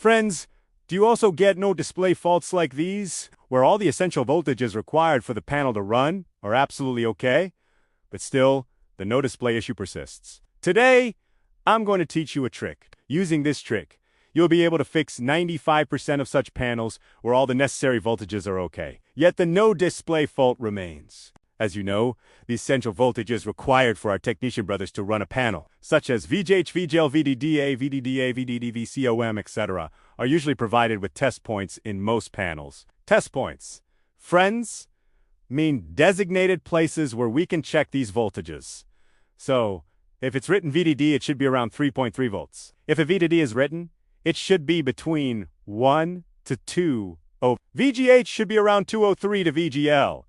Friends, do you also get no display faults like these, where all the essential voltages required for the panel to run are absolutely okay, but still, the no display issue persists? Today, I'm going to teach you a trick. Using this trick, you'll be able to fix 95% of such panels where all the necessary voltages are okay, yet the no display fault remains. As you know, the essential voltages required for our technician brothers to run a panel, such as VGH, VGL, VDD, AVDD, AVDD, VCOM, etc., are usually provided with test points in most panels. Test points, friends, mean designated places where we can check these voltages. So, if it's written VDD, it should be around 3.3 volts. If a VDD is written, it should be between 1 to 2 ohms. VGH should be around 203 to VGL.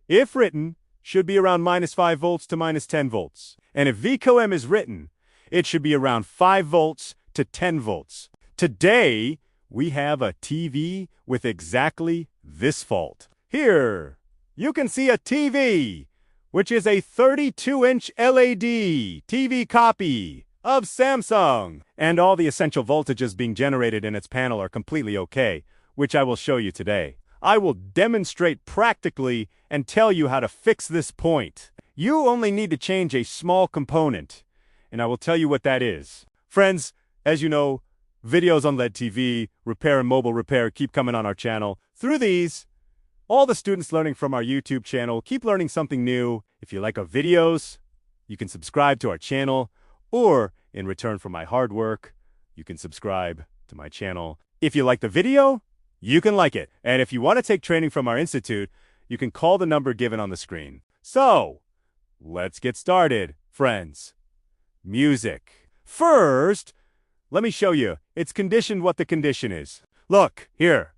If written, should be around -5 volts to -10 volts. And if VCOM is written, it should be around 5 volts to 10 volts. Today, we have a TV with exactly this fault. Here, you can see a TV, which is a 32-inch LED TV copy of Samsung. And all the essential voltages being generated in its panel are completely okay, which I will show you today. I will demonstrate practically and tell you how to fix this point. You only need to change a small component, and I will tell you what that is. Friends, as you know, videos on LED TV, repair and mobile repair keep coming on our channel. Through these, all the students learning from our YouTube channel keep learning something new. If you like our videos, you can subscribe to our channel, or in return for my hard work, you can subscribe to my channel. If you like the video, you can like it. And if you want to take training from our institute, you can call the number given on the screen. So, let's get started, friends. Music. First, let me show you. It's conditioned what the condition is. Look, here.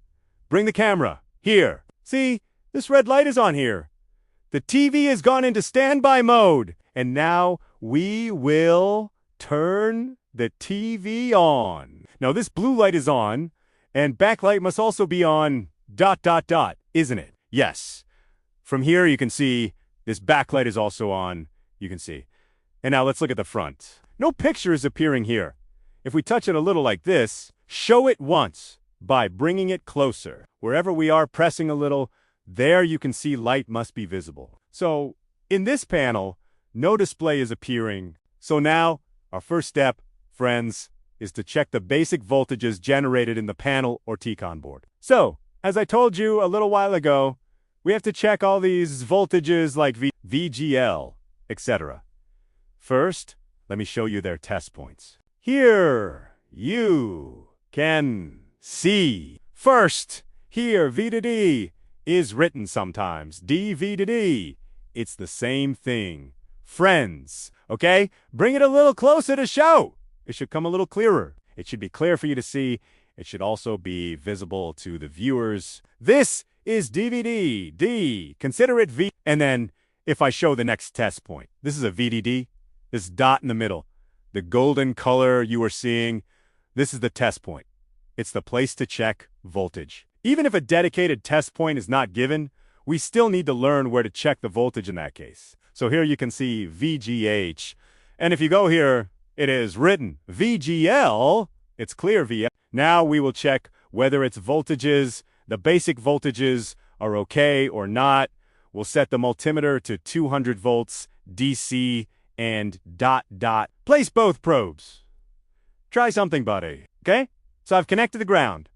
Bring the camera. Here. See, this red light is on here. The TV has gone into standby mode. And now we will turn the TV on. Now this blue light is on, and backlight must also be on ... isn't it? Yes. From here you can see this backlight is also on, you can see. And now let's look at the front. No picture is appearing here. If we touch it a little like this, show it once by bringing it closer. Wherever we are pressing a little, there you can see light must be visible. So in this panel, no display is appearing. So now our first step, friends, is to check the basic voltages generated in the panel or TCON board. So, as I told you a little while ago, we have to check all these voltages like VGL, etc. First, let me show you their test points. Here, you can see. First, here, VDD is written sometimes. DVD, it's the same thing. Friends, okay? Bring it a little closer to show. It should come a little clearer. It should be clear for you to see. It should also be visible to the viewers. This is DVD, D. Consider it V. And then, if I show the next test point, this is a VDD. This dot in the middle, the golden color you are seeing, this is the test point. It's the place to check voltage. Even if a dedicated test point is not given, we still need to learn where to check the voltage in that case. So here you can see VGH. And if you go here, it is written VGL. It's clear VGL. Now we will check whether its voltages, the basic voltages, are okay or not. We'll set the multimeter to 200 volts DC and ... Place both probes. Try something, buddy. Okay? So I've connected the ground.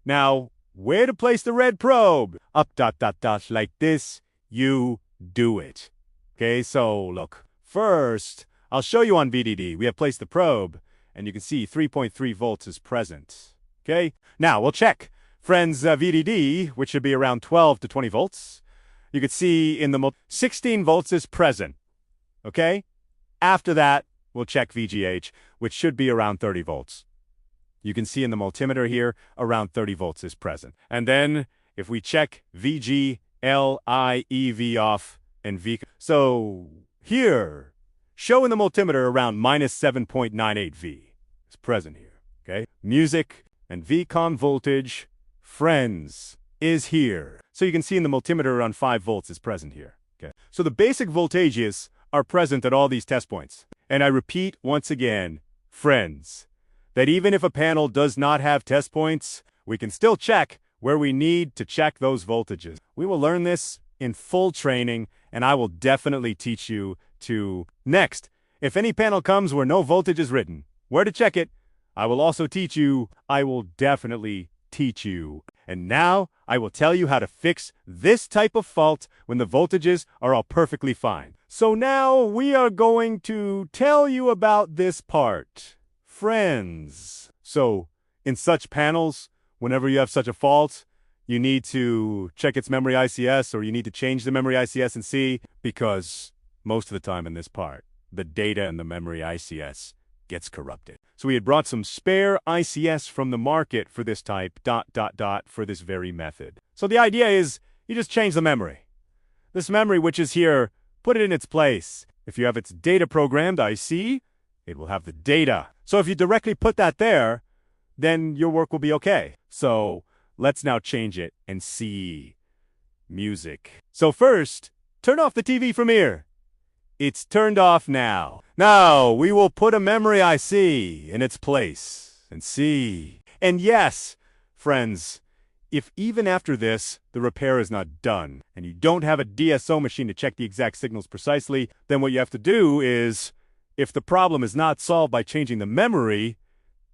Now, where to place the red probe? Up ... like this. You do it. Okay, so look. First, I'll show you on VDD. We have placed the probe, and you can see 3.3 volts is present. Okay? Now, we'll check. Friends, VDD, which should be around 12 to 20 volts. You can see in the 16 volts is present. Okay? After that, we'll check VGH, which should be around 30 volts. You can see in the multimeter here, around 30 volts is present. And then, if we check VG, L, I, EV off, and V. So, here, show in the multimeter around -7.98 V is present here. Okay? Music and VCOM voltage, friends, is here. So you can see in the multimeter around 5 volts is present here. Okay? So the basic voltages are present at all these test points. And I repeat once again, friends, that even if a panel does not have test points, we can still check where we need to check those voltages. We will learn this in full training, and I will definitely teach you to. Next, if any panel comes where no voltage is written, where to check it, I will also teach you. I will definitely teach you. And now, I will tell you how to fix this type of fault when the voltages are all perfectly fine. So now, we are going to tell you about this part. Friends. So, in such panels, whenever you have such a fault, you need to check its memory ICS, or you need to change the memory ICS and see, because most of the time in this part, the data in the memory ICS gets corrupted. So we had brought some spare ICS from the market for this type, for this very method. So the idea is, you just change the memory. This memory, which is here, put it in its place. If you have its data programmed IC, it will have the data. So if you directly put that there, then your work will be okay. So let's now change it and see. Music. So first, turn off the TV from here. It's turned off now. Now, we will put a memory IC in its place and see. And yes, friends, if even after this, the repair is not done, and you don't have a DSO machine to check the exact signals precisely, then what you have to do is, if the problem is not solved by changing the memory,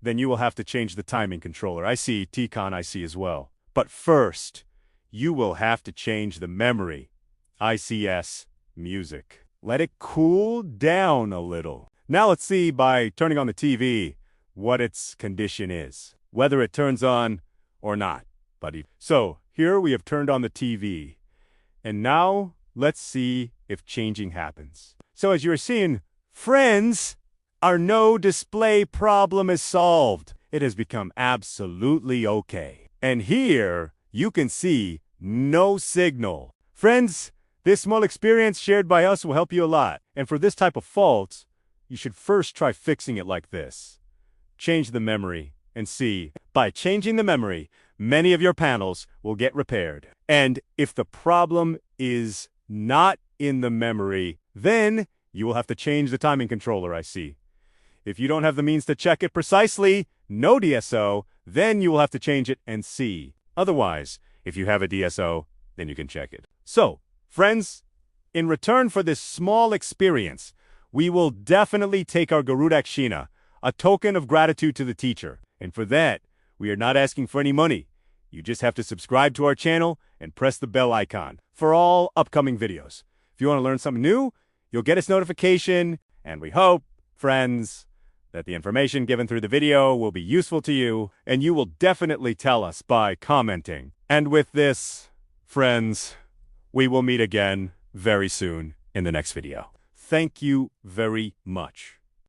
then you will have to change the timing controller. I see TCON IC as well. But first, you will have to change the memory. ICS music. Let it cool down a little. Now let's see, by turning on the TV, what its condition is. Whether it turns on or not, buddy. So, here we have turned on the TV. And now, let's see if changing happens. So as you're seeing, friends, our no display problem is solved. It has become absolutely okay. And here, you can see no signal. Friends, this small experience shared by us will help you a lot. And for this type of fault, you should first try fixing it like this. Change the memory and see. By changing the memory, many of your panels will get repaired. And if the problem is not in the memory, then you will have to change the timing controller IC. If you don't have the means to check it precisely, no DSO, then you will have to change it and see. Otherwise, if you have a DSO, then you can check it. So, friends, in return for this small experience, we will definitely take our Garudakshina, a token of gratitude to the teacher. And for that, we are not asking for any money. You just have to subscribe to our channel and press the bell icon for all upcoming videos. If you want to learn something new, you'll get its notification, and we hope, friends, that the information given through the video will be useful to you, and you will definitely tell us by commenting. And with this, friends, we will meet again very soon in the next video. Thank you very much.